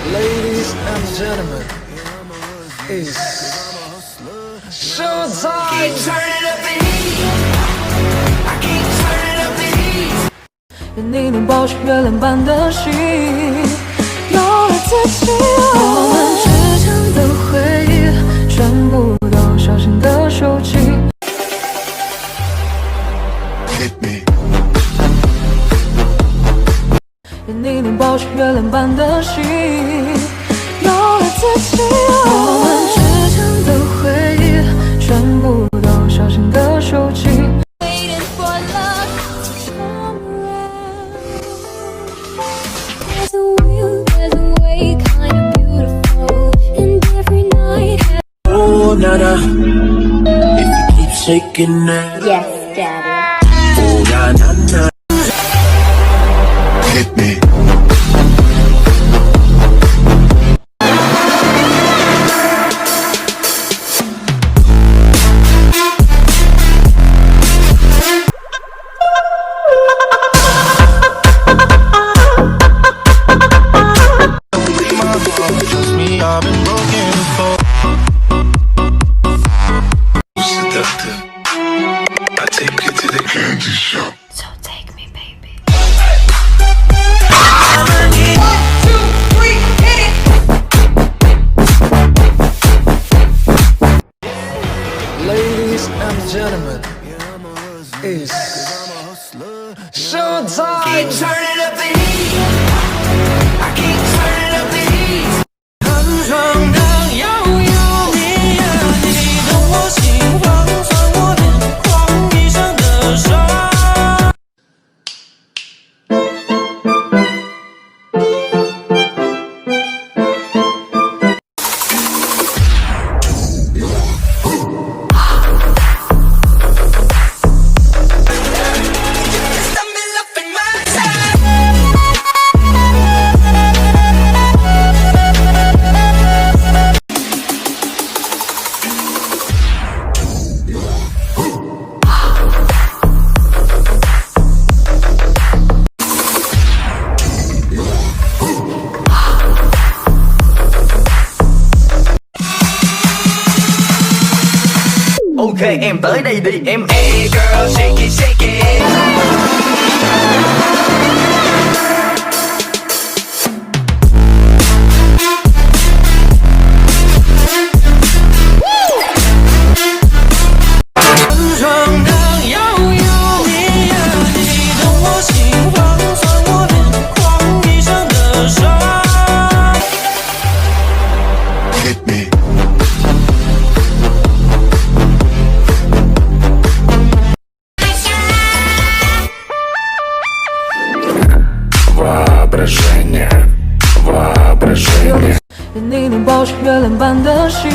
Ladies and gentlemen, it's showtime! Keep turning up the heat. I keep turning up the heat. 愿你能保持月亮般的心，有了自己。我们之间的回忆，全部都小心的收起。愿你能保持月亮般的心，有了自己。我们之间的回忆，全部都小心的收起。Oh, nana, if you keep shaking that. Yes, Daddy. Oh, na na na. Hit me. Trust me, I've been broken before. Seductive, I take you to the candy shop. So take me, baby. 1, 2, 3, hit it! Ladies and gentlemen, it's showtime! Keep turning up the heat. I keep turning up the heat. 很闯荡要有你呀，你懂我心慌，穿我脸狂地上的伤。Ok em tới đây đi em. Hey girl shake it shake it. Воображение. 愿你能保持月亮般的心。